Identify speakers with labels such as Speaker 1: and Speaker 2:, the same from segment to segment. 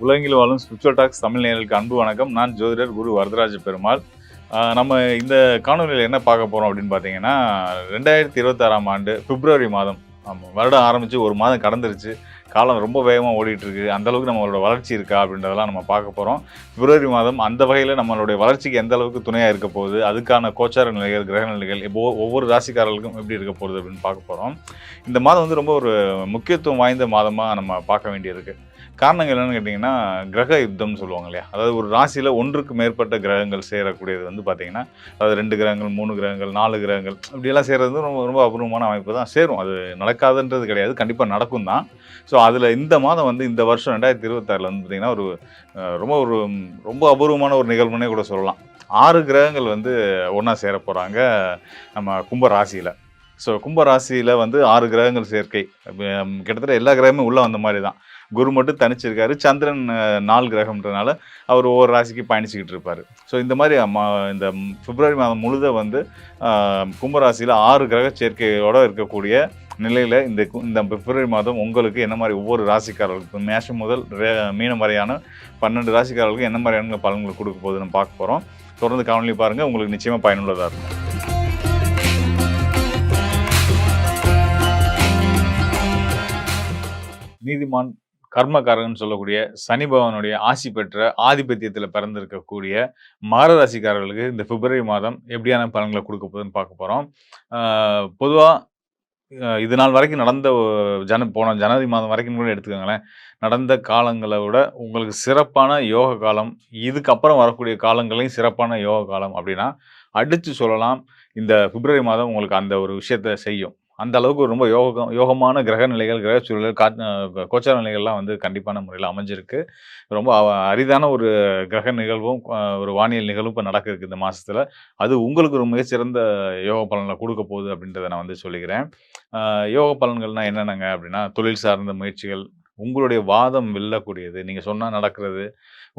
Speaker 1: உலகில் வாழும் spiritual tax Tamil நேயர்களுக்கு அன்பு வணக்கம். நான் ஜோதிடர் குரு வரதராஜ பெருமாள். நம்ம இந்த காணொலியில் என்ன பார்க்க போகிறோம் அப்படின்னு பார்த்தீங்கன்னா, 2026ஆம் ஆண்டு பிப்ரவரி மாதம். ஆமாம், வருடம் ஆரம்பித்து ஒரு மாதம் கடந்துருச்சு. காலம் ரொம்ப வேகமாக ஓடிட்டுருக்கு. அந்தளவுக்கு நம்மளோட வளர்ச்சி இருக்கா அப்படின்றதெல்லாம் நம்ம பார்க்க போகிறோம். பிப்ரவரி மாதம் அந்த வகையில் நம்மளுடைய வளர்ச்சிக்கு எந்த அளவுக்கு துணையாக இருக்க போகுது, அதுக்கான கோச்சார நிலைகள், கிரக நிலைகள் ஒவ்வொரு ராசிக்காரர்களுக்கும் எப்படி இருக்க போகுது அப்படின்னு பார்க்க போகிறோம். இந்த மாதம் வந்து ரொம்ப ஒரு முக்கியத்துவம் வாய்ந்த மாதமாக நம்ம பார்க்க வேண்டியிருக்கு. காரணங்கள் என்னென்னு கேட்டிங்கன்னா, கிரக யுத்தம்னு சொல்லுவாங்க இல்லையா? அதாவது ஒரு ராசியில் ஒன்றுக்கு மேற்பட்ட கிரகங்கள் சேரக்கூடியது வந்து பார்த்திங்கன்னா, அதாவது 2 கிரகங்கள், 3 கிரகங்கள், 4 கிரகங்கள் இப்படியெல்லாம் சேர்றது வந்து ரொம்ப ரொம்ப அபூர்வமான அமைப்பு தான். சேரும், அது நடக்காதுன்றது கிடையாது, கண்டிப்பாக நடக்கும் தான். ஸோ அதில் இந்த மாதம் வந்து இந்த வருஷம் 2026 வந்து பார்த்திங்கன்னா ஒரு ரொம்ப அபூர்வமான ஒரு நிகழ்வுன்னே கூட சொல்லலாம். 6 கிரகங்கள் வந்து ஒன்றா சேர போகிறாங்க நம்ம கும்ப ராசியில். ஸோ கும்ப ராசியில் வந்து 6 கிரகங்கள் சேர்க்கை. கிட்டத்தட்ட எல்லா கிரகமும் உள்ளே வந்த மாதிரி தான். குரு மட்டும் தனிச்சிருக்காரு. சந்திரன் 4 கிரகம்ன்றனால அவர் ஒவ்வொரு ராசிக்கு பயணிச்சுக்கிட்டு இருப்பார். ஸோ இந்த மாதிரி இந்த பிப்ரவரி மாதம் முழுத வந்து கும்பராசியில் 6 கிரக சேர்க்கையோடு இருக்கக்கூடிய நிலையில் இந்த பிப்ரவரி மாதம் உங்களுக்கு என்ன மாதிரி ஒவ்வொரு ராசிக்காரர்களுக்கும் மேஷம் முதல் மீனம் வரையான 12 ராசிக்காரர்களுக்கு என்ன மாதிரியான பலன்களை கொடுக்க போகுதுன்னு பார்க்க போகிறோம். தொடர்ந்து காணொலி பாருங்கள், உங்களுக்கு நிச்சயமாக பயனுள்ளதாக இருக்கும். நீதிமான் கர்மகாரகன் சொல்லக்கூடிய சனி பகவானுடைய ஆசி பெற்ற ஆதிபத்தியத்தில் பிறந்திருக்கக்கூடிய மகர ராசிக்காரர்களுக்கு இந்த பிப்ரவரி மாதம் எப்படியான பலன்களை கொடுக்க போகுதுன்னு பார்க்க போகிறோம். பொதுவாக இது நாள் வரைக்கும் நடந்த போன ஜனவரி மாதம் வரைக்கும் கூட எடுத்துக்கோங்களேன், நடந்த காலங்களை விட உங்களுக்கு சிறப்பான யோக காலம், இதுக்கப்புறம் வரக்கூடிய காலங்களையும் சிறப்பான யோக காலம் அப்படின்னா அடித்து சொல்லலாம். இந்த பிப்ரவரி மாதம் உங்களுக்கு அந்த ஒரு விஷயத்தை செய்யும். அந்த அளவுக்கு ரொம்ப யோகமான கிரக நிலைகள், கிரக சூழல்கள், கோச்சார நிலைகள்லாம் வந்து கண்டிப்பான முறையில் அமைஞ்சிருக்கு. ரொம்ப அரிதான ஒரு கிரக நிகழ்வும் ஒரு வானியல் நிகழ்வும் இப்போ நடக்குது இந்த மாதத்தில். அது உங்களுக்கு ஒரு மிகச்சிறந்த யோக பலன்களை கொடுக்க போகுது அப்படின்றத நான் வந்து சொல்லிக்கிறேன். யோக பலன்கள்னால் என்னென்னங்க அப்படின்னா, தொழில் சார்ந்த முயற்சிகள், உங்களுடைய வாதம் வெல்லக்கூடியது, நீங்கள் சொன்னால் நடக்கிறது,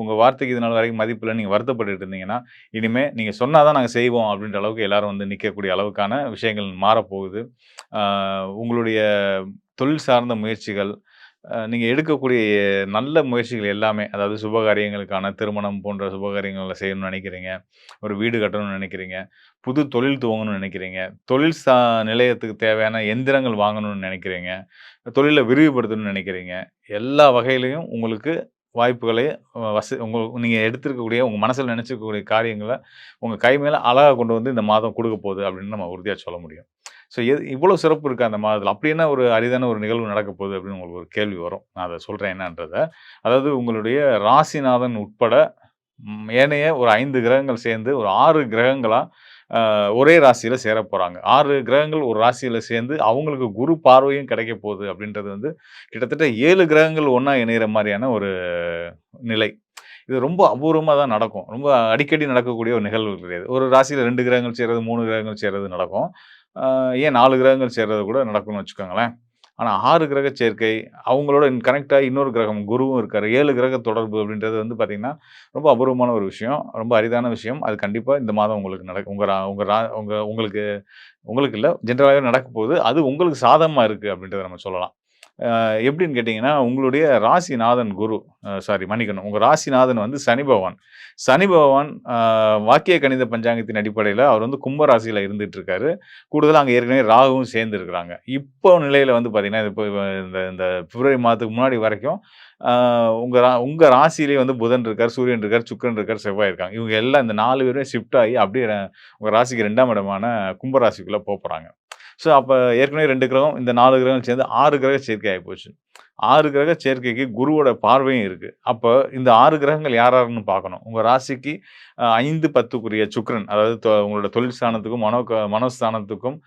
Speaker 1: உங்கள் வார்த்தைக்கு இதனால் வரைக்கும் மதிப்பில் நீங்கள் வருத்தப்பட்டு இருந்தீங்கன்னா, இனிமேல் நீங்கள் சொன்னால் தான் நாங்கள் செய்வோம் அப்படின்ற அளவுக்கு எல்லாரும் வந்து நிற்கக்கூடிய அளவுக்கான விஷயங்கள் மாறப்போகுது. உங்களுடைய தொழில் சார்ந்த முயற்சிகள், நீங்கள் எடுக்கக்கூடிய நல்ல முயற்சிகள் எல்லாமே, அதாவது சுபகாரியங்களுக்கான திருமணம் போன்ற சுபகாரியங்களை செய்யணும்னு நினைக்கிறீங்க, ஒரு வீடு கட்டணும்னு நினைக்கிறீங்க, புது தொழில் துவங்கணும்னு நினைக்கிறீங்க, தொழில் நிலையத்துக்கு தேவையான எந்திரங்கள் வாங்கணும்னு நினைக்கிறீங்க, தொழிலை விரிவுபடுத்தணும்னு நினைக்கிறீங்க, எல்லா வகையிலையும் உங்களுக்கு வாய்ப்புகளை நீங்கள் எடுத்திருக்கக்கூடிய உங்கள் மனசில் நினச்சிருக்கக்கூடிய காரியங்களை உங்கள் கை மேலே அழகாக கொண்டு வந்து இந்த மாதம் கொடுக்க போகுது அப்படின்னு நம்ம உறுதியாக சொல்ல முடியும். ஸோ இவ்வளோ சிறப்பு இருக்குது அந்த மாதத்தில். அப்படி என்ன ஒரு அரிதான ஒரு நிகழ்வு நடக்க போகுது அப்படின்னு உங்களுக்கு ஒரு கேள்வி வரும். நான் அதை சொல்கிறேன் என்னன்றதை. அதாவது உங்களுடைய ராசிநாதன் உட்பட ஏனைய ஒரு 5 கிரகங்கள் சேர்ந்து ஒரு 6 கிரகங்களாக ஒரே ராசியில் சேர போகிறாங்க. 6 கிரகங்கள் ஒரு ராசியில் சேர்ந்து அவங்களுக்கு குரு பார்வையும் கிடைக்க போகுது அப்படின்றது வந்து கிட்டத்தட்ட 7 கிரகங்கள் ஒன்றா இணைகிற மாதிரியான ஒரு நிலை. இது ரொம்ப அபூர்வமாக தான் நடக்கும். ரொம்ப அடிக்கடி நடக்கக்கூடிய ஒரு நிகழ்வு கிடையாது. ஒரு ராசியில் 2 கிரகங்கள் சேர்றது, 3 கிரகங்கள் சேர்றது நடக்கும். ஏன் 4 கிரகங்கள் சேர்றது கூட நடக்கும்னு வச்சுக்கோங்களேன். ஆனால் 6 கிரக சேர்க்கை, அவங்களோட கனெக்டாக இன்னொரு கிரகம் குருவும் இருக்கார். 7 கிரக தொடர்பு அப்படின்றது வந்து பார்த்திங்கன்னா ரொம்ப அபூர்வமான ஒரு விஷயம், ரொம்ப அரிதான விஷயம். அது கண்டிப்பாக இந்த மாதம் உங்களுக்கு நடக்கும். உங்களுக்கு இல்லை, ஜென்ரலாகவே நடக்க போகுது. அது உங்களுக்கு சாதகமாக இருக்குது அப்படின்றத நம்ம சொல்லலாம். எப்படின்னு கேட்டிங்கன்னா, உங்களுடைய ராசிநாதன் குரு, மன்னிக்கணும், உங்கள் ராசிநாதன் வந்து சனி பகவான். சனி பகவான் வாக்கிய கணித பஞ்சாங்கத்தின் அடிப்படையில் அவர் வந்து கும்ப ராசியில் இருந்துகிட்டு இருக்காரு. கூடுதலாக அங்கே ஏற்கனவே ராகுவும் சேர்ந்துருக்கிறாங்க. இப்போ நிலையில் வந்து பார்த்திங்கன்னா, இப்போ இந்த பிப்ரவரி மாதத்துக்கு முன்னாடி வரைக்கும் உங்கள் ராசியிலே வந்து புதன் இருக்கார், சூரியன் இருக்கார், சுக்கிரன் இருக்கார், செவ்வாய் இருக்காங்க. இவங்க எல்லாம் இந்த 4 பேருமே ஷிஃப்ட் ஆகி அப்படியே உங்கள் ராசிக்கு 2ஆம் இடமான கும்பராசிக்குள்ளே போகிறாங்க. ஸோ அப்போ ஏற்கனவே 2 கிரகம், இந்த 4 கிரகம் சேர்ந்து 6 கிரக சேர்க்கை ஆகிப்போச்சு. 6 கிரக சேர்க்கைக்கு குருவோட பார்வையும் இருக்குது. அப்போ இந்த 6 கிரகங்கள் யாருன்னு பார்க்கணும். உங்கள் ராசிக்கு 5, 10க்குரிய சுக்கிரன், அதாவது உங்களோட தொழில் ஸ்தானத்துக்கும் மனோஸ்தானத்துக்கும்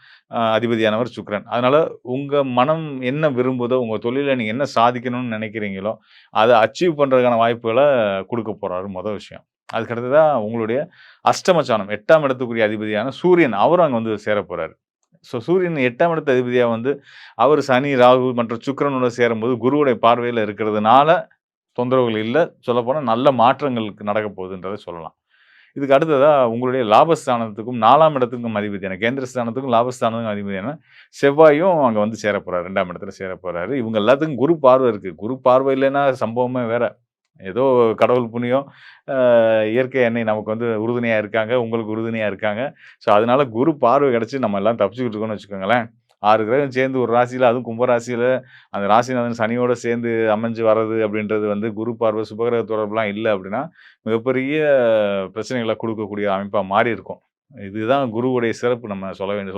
Speaker 1: அதிபதியானவர் சுக்கிரன். அதனால் உங்கள் மனம் என்ன விரும்புதோ, உங்கள் தொழிலில் நீங்கள் என்ன சாதிக்கணும்னு நினைக்கிறீங்களோ அதை அச்சீவ் பண்ணுறதுக்கான வாய்ப்புகளை கொடுக்க போகிறாரு. மொதல் விஷயம். அதுக்கடுத்ததான் உங்களுடைய அஷ்டமச்சானம், 8ஆம் இடத்துக்குரிய அதிபதியான சூரியன், அவரும் அங்கே வந்து சேர போகிறாரு. ஸோ சூரியன் 8ஆம் இடத்து அதிபதியாக வந்து அவர் சனி, ராகு மற்றும் சுக்கிரனோட சேரும்போது குருவுடைய பார்வையில் இருக்கிறதுனால தொந்தரவுகள் இல்லை, சொல்லப்போனால் நல்ல மாற்றங்களுக்கு நடக்க போகுதுன்றதை சொல்லலாம். இதுக்கு அடுத்ததாக உங்களுடைய லாபஸ்தானத்துக்கும் 4ஆம் இடத்துக்கும் அதிபதியான கேந்திரஸ்தானத்துக்கும் லாபஸ்தானத்துக்கும் அதிபதியான செவ்வாயும் அங்கே வந்து சேர போகிறார். 2ஆம் இடத்துல சேர போகிறாரு. இவங்க எல்லாத்துக்கும் குரு பார்வை இருக்குது. குரு பார்வை இல்லைன்னா சம்பவமே வேறு. ஏதோ கடவுள் புண்ணியம், அ இயற்கை அன்னை நமக்கு வந்து உறுதுணையா இருக்காங்க. உங்களுக்கு உறுதுணையா இருக்காங்க. ஸோ, அதனால குரு பார்வை கிடைச்சு நம்ம எல்லாம் தப்பிச்சுக்கிட்டு இருக்கோம்னு வச்சுக்கோங்களேன். 6 கிரகம் சேர்ந்து ஒரு ராசியில, அதுவும் கும்ப ராசியில அந்த ராசிநாதன் சனியோட சேர்ந்து அமைஞ்சு வர்றது அப்படின்றது வந்து குரு பார்வை, சுபகிரக தொடர்புலாம் இல்ல அப்படின்னா, மிகப்பெரிய பிரச்சனைகள குடுக்கக்கூடிய அமைப்பா மாறி இருக்கும். இதுதான் குருவுடைய சிறப்பு நம்ம சொல்ல வேண்டிய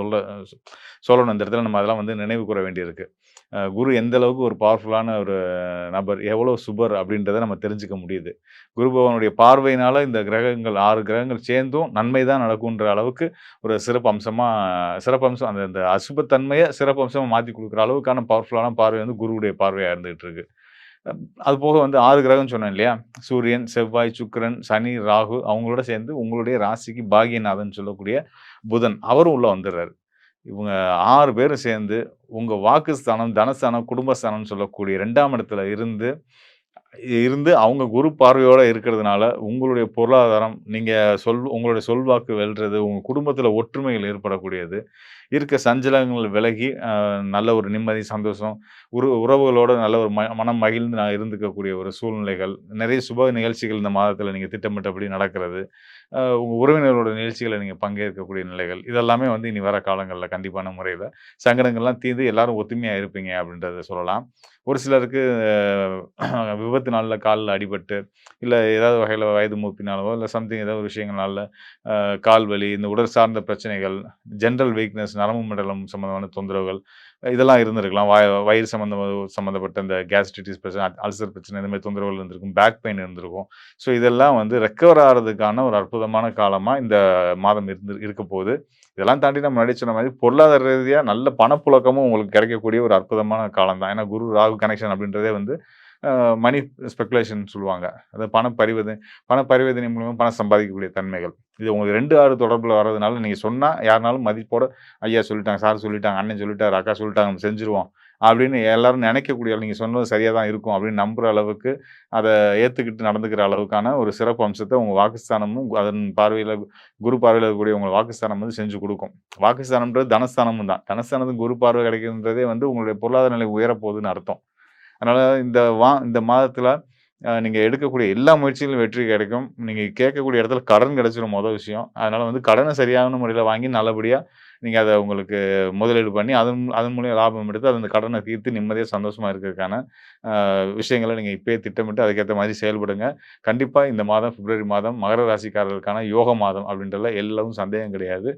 Speaker 1: சொல்லணும். இந்த இடத்துல நம்ம அதெல்லாம் வந்து நினைவு கூர வேண்டியிருக்கு. குரு எந்த அளவுக்கு ஒரு பவர்ஃபுல்லான ஒரு நபர், எவ்வளோ சுபர் அப்படின்றத நம்ம தெரிஞ்சுக்க முடியுது. குரு பகவானுடைய பார்வையினால இந்த கிரகங்கள் 6 கிரகங்கள் சேர்ந்தும் நன்மை தான் நடக்குன்ற அளவுக்கு ஒரு சிறப்பம்சம் அந்த அந்த அசுபத்தன்மைய சிறப்பம்சமா மாத்தி குடுக்குற அளவுக்கான பவர்ஃபுல்லான பார்வை வந்து குருவுடைய பார்வையா இருந்துகிட்டு இருக்கு. அதுபோக வந்து 6 கிரகம்னு சொன்னேன் இல்லையா? சூரியன், செவ்வாய், சுக்கிரன், சனி, ராகு அவங்களோட சேர்ந்து உங்களுடைய ராசிக்கு பாக்கியநாதன் சொல்லக்கூடிய புதன் அவரும் உள்ள வந்துர்றாரு. இவங்க 6 பேரும் சேர்ந்து உங்க வாக்குஸ்தானம், தனஸ்தானம், குடும்பஸ்தானம்னு சொல்லக்கூடிய 2ஆம் இடத்துல இருந்து இருந்து அவங்க குரு பார்வையோட இருக்கிறதுனால, உங்களுடைய பொருளாதாரம், நீங்க உங்களுடைய சொல்வாக்கு வெல்றது, உங்க குடும்பத்தில ஒற்றுமைகள் ஏற்படக்கூடியது, இருக்க சஞ்சலங்கள் விலகி, நல்ல ஒரு நிம்மதி, சந்தோஷம், உறவுகளோட நல்ல ஒரு மனம் மகிழ்ந்து நான் இருந்துக்கக்கூடிய ஒரு சூழ்நிலைகள், நிறைய சுப நிகழ்ச்சிகள் இந்த மாதத்தில நீங்க திட்டமிட்டபடி நடக்கிறது, உங்க உறவினர்களோட நிகழ்ச்சிகள நீங்க பங்கேற்கக்கூடிய நிலைகள், இதெல்லாமே வந்து இனி வர காலங்கள்ல கண்டிப்பான முறையில சங்கடங்கள்லாம் தீர்ந்து எல்லாரும் ஒத்துமையா இருப்பீங்க அப்படின்றத சொல்லலாம். ஒரு சிலருக்கு விபத்துனால கால்ல அடிபட்டு, இல்ல ஏதாவது வகையில வயது மூப்பினாலவோ, இல்ல சம்திங் ஏதோ ஒரு விஷயங்கள்னால கால் வலி, இந்த உடல் சார்ந்த பிரச்சனைகள், ஜெனரல் வீக்னஸ், நரம்பு மண்டலம் சம்மந்தமான தொந்தரவுகள், இதெல்லாம் இருந்திருக்கலாம். வயிறு சம்மந்தப்பட்ட இந்த கேஸ்ட்ரைட்டிஸ் பிரச்சனை, அல்சர் பிரச்சனை இந்த மாரி தொந்தரவுகள் இருந்திருக்கும். பேக் பெயின் இருந்திருக்கும். ஸோ இதெல்லாம் வந்து ரெக்கவர் ஆறதுக்கான ஒரு அற்புதமான காலமா இந்த மாதம் இருக்கப்போகுது. இதெல்லாம் தாண்டி நம்ம முன்னாடியே சொன்ன மாரி பொருளாதார ரீதியா நல்ல பணப்புழக்கமும் உங்களுக்கு கிடைக்கக்கூடிய ஒரு அற்புதமான காலம் தான். ஏன்னா குரு, ராகு கனெக்ஷன் அப்படின்றதே வந்து அ மனி ஸ்பெகுலேஷன் சொல்லுவாங்க. அதாவது பண பரிவர்த்தனை மூலமா பணம் சம்பாதிக்கக்கூடிய தன்மைகள். இது உங்களுக்கு 2, 6 தொடர்புல வர்றதுனால நீங்க சொன்னா யாருனாலும் மதிப்போட, ஐயா சொல்லிட்டாங்க, சார் சொல்லிட்டாங்க, அண்ணன் சொல்லிட்டாரு, அக்கா சொல்லிட்டாங்க, நம்ம செஞ்சுருவோம். அப்படின்னு எல்லாரும் நினைக்கக்கூடிய நீங்க சொன்னது சரியா தான் இருக்கும் அப்படின்னு நம்புற அளவுக்கு, அத ஏத்துக்கிட்டு நடந்துக்கிற அளவுக்கான ஒரு சிறப்பு அம்சத்த உங்க வாக்குஸ்தானமும், அதன் பார்வையில குரு பார்வையில இருக்கக்கூடிய உங்க வாக்குஸ்தானம் வந்து செஞ்சு குடுக்கும். வாக்குஸ்தானம்ன்றது தனஸ்தானமும் தான். தனஸ்தானத்துக்கு குரு பார்வை கிடைக்குதுன்றதே வந்து உங்களுடைய பொருளாதார நிலை உயரப்போகுதுன்னு அர்த்தம். அதனால இந்த மாதத்துல நீங்க எடுக்கக்கூடிய எல்லா முயற்சியிலும் வெற்றி கிடைக்கும். நீங்க கேட்கக்கூடிய இடத்துல கடன் கிடைச்சிரும் மொத விஷயம். அதனால வந்து கடன சரியான முறையில வாங்கி நல்லபடியா நீங்க அத உங்களுக்கு முதலீடு பண்ணி அதன் அதன் மூலியம் லாபம் எடுத்து அந்த கடன தீர்த்து நிம்மதியா சந்தோஷமா இருக்கிறதுக்கான விஷயங்கள நீங்க இப்பயே திட்டமிட்டு அதுக்கேத்த மாரி செயல்படுங்க. கண்டிப்பா இந்த மாதம் பிப்ரவரி மாதம் மகர ராசிக்காரர்களுக்கான யோக மாதம் அப்படின்றதுல எள்ளவும் சந்தேகம் கிடையாது.